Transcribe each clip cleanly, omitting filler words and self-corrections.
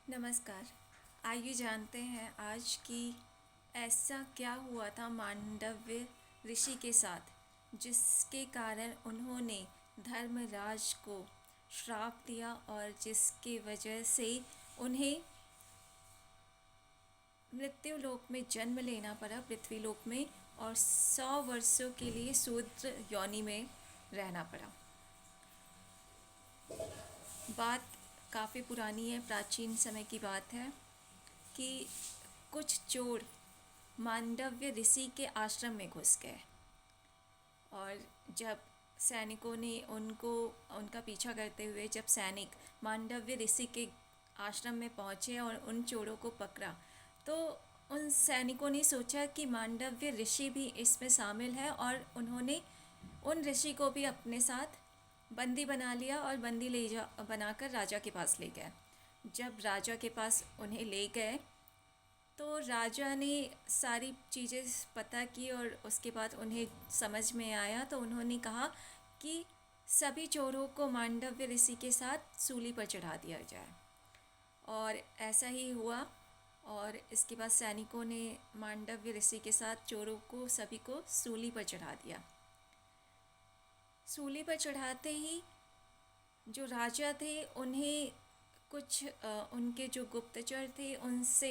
नमस्कार। आइए जानते हैं आज कि ऐसा क्या हुआ था मांडव्य ऋषि के साथ जिसके कारण उन्होंने धर्मराज को श्राप दिया और जिसकी वजह से उन्हें मृत्यु लोक में जन्म लेना पड़ा पृथ्वी लोक में और 100 वर्षों के लिए शूद्र योनि में रहना पड़ा। बात काफ़ी पुरानी है, प्राचीन समय की बात है कि कुछ चोर मांडव्य ऋषि के आश्रम में घुस गए और जब सैनिकों ने उनका पीछा करते हुए जब सैनिक मांडव्य ऋषि के आश्रम में पहुँचे और उन चोरों को पकड़ा तो उन सैनिकों ने सोचा कि मांडव्य ऋषि भी इसमें शामिल है और उन्होंने उन ऋषि को भी अपने साथ बंदी बना लिया और बंदी ले जा बनाकर राजा के पास ले गए। जब राजा के पास उन्हें ले गए तो राजा ने सारी चीज़ें पता की और उसके बाद उन्हें समझ में आया तो उन्होंने कहा कि सभी चोरों को मांडव्य ऋषि के साथ सूली पर चढ़ा दिया जाए और ऐसा ही हुआ। और इसके बाद सैनिकों ने मांडव्य ऋषि के साथ चोरों को सभी को सूली पर चढ़ा दिया। सूली पर चढ़ाते ही जो राजा थे उन्हें कुछ उनके जो गुप्तचर थे उनसे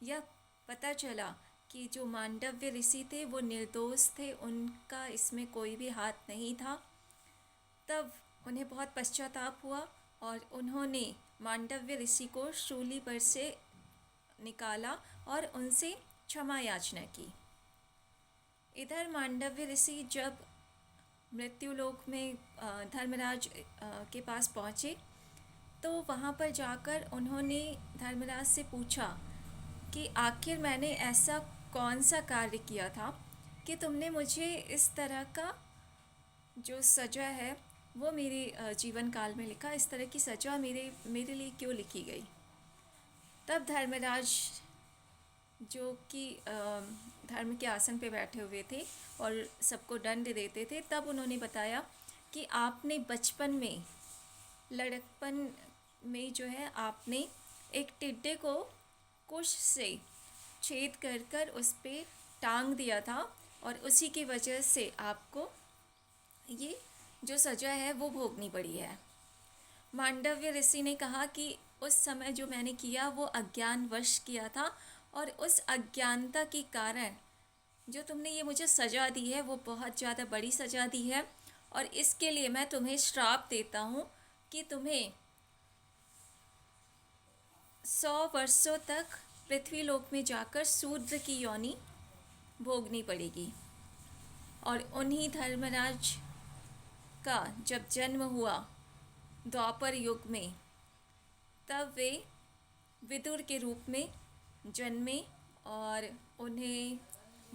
यह पता चला कि जो मांडव्य ऋषि थे वो निर्दोष थे, उनका इसमें कोई भी हाथ नहीं था। तब उन्हें बहुत पश्चाताप हुआ और उन्होंने मांडव्य ऋषि को शूली पर से निकाला और उनसे क्षमा याचना की। इधर मांडव्य ऋषि जब मृत्युलोक में धर्मराज के पास पहुँचे तो वहाँ पर जाकर उन्होंने धर्मराज से पूछा कि आखिर मैंने ऐसा कौन सा कार्य किया था कि तुमने मुझे इस तरह का जो सज़ा है वो मेरे जीवन काल में लिखा, इस तरह की सज़ा मेरे लिए क्यों लिखी गई। तब धर्मराज जो कि धर्म के आसन पे बैठे हुए थे और सबको दंड देते थे, तब उन्होंने बताया कि आपने बचपन में लड़कपन में जो है आपने एक टिड्डे को कुश से छेद कर कर उस पर टांग दिया था और उसी की वजह से आपको ये जो सज़ा है वो भोगनी पड़ी है। मांडव्य ऋषि ने कहा कि उस समय जो मैंने किया वो अज्ञानवश किया था और उस अज्ञानता के कारण जो तुमने ये मुझे सज़ा दी है वो बहुत ज़्यादा बड़ी सज़ा दी है और इसके लिए मैं तुम्हें श्राप देता हूँ कि तुम्हें 100 वर्षों तक पृथ्वी लोक में जाकर शूद्र की योनि भोगनी पड़ेगी। और उन्हीं धर्मराज का जब जन्म हुआ द्वापर युग में, तब वे विदुर के रूप में जन्मे और उन्हें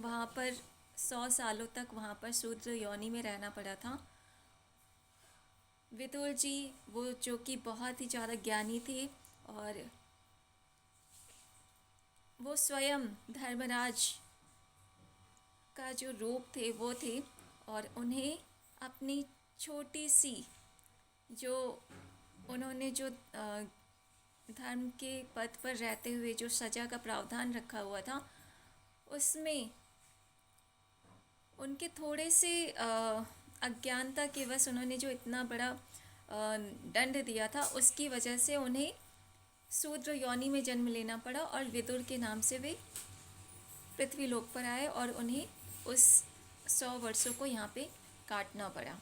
वहाँ पर 100 सालों तक वहाँ पर शूद्र योनि में रहना पड़ा था। विदुर जी वो जो कि बहुत ही ज़्यादा ज्ञानी थे और वो स्वयं धर्मराज का जो रूप थे वो थे और उन्हें अपनी छोटी सी जो उन्होंने जो धर्म के पद पर रहते हुए जो सज़ा का प्रावधान रखा हुआ था उसमें उनके थोड़े से अज्ञानता के वश उन्होंने जो इतना बड़ा दंड दिया था उसकी वजह से उन्हें शूद्र योनि में जन्म लेना पड़ा और विदुर के नाम से वे पृथ्वी लोक पर आए और उन्हें उस 100 वर्षों को यहाँ पे काटना पड़ा।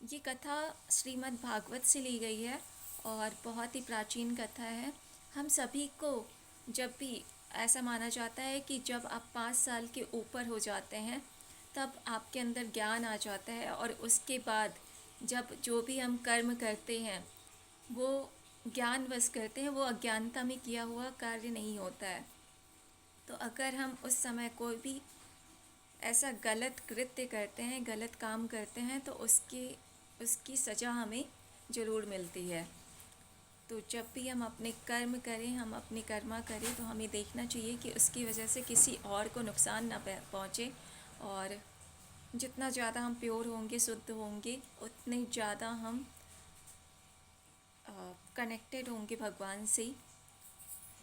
ये कथा श्रीमद् भागवत से ली गई है और बहुत ही प्राचीन कथा है। हम सभी को जब भी ऐसा माना जाता है कि जब आप 5 साल के ऊपर हो जाते हैं तब आपके अंदर ज्ञान आ जाता है और उसके बाद जब जो भी हम कर्म करते हैं वो ज्ञानवश करते हैं, वो अज्ञानता में किया हुआ कार्य नहीं होता है। तो अगर हम उस समय कोई भी ऐसा गलत कृत्य करते हैं, गलत काम करते हैं तो उसकी सज़ा हमें ज़रूर मिलती है। तो जब भी हम अपने कर्म करें, हम अपनी कर्मा करें तो हमें देखना चाहिए कि उसकी वजह से किसी और को नुकसान ना पहुँचे और जितना ज़्यादा हम प्योर होंगे, शुद्ध होंगे, उतने ज़्यादा हम कनेक्टेड होंगे भगवान से।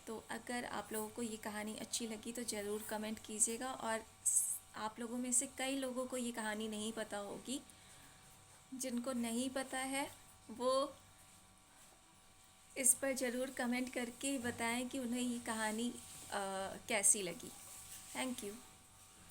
तो अगर आप लोगों को ये कहानी अच्छी लगी तो ज़रूर कमेंट कीजिएगा, और आप लोगों में से कई लोगों को ये कहानी नहीं पता होगी। जिनको नहीं पता है वो इस पर ज़रूर कमेंट करके बताएं कि उन्हें ये कहानी कैसी लगी। Thank you.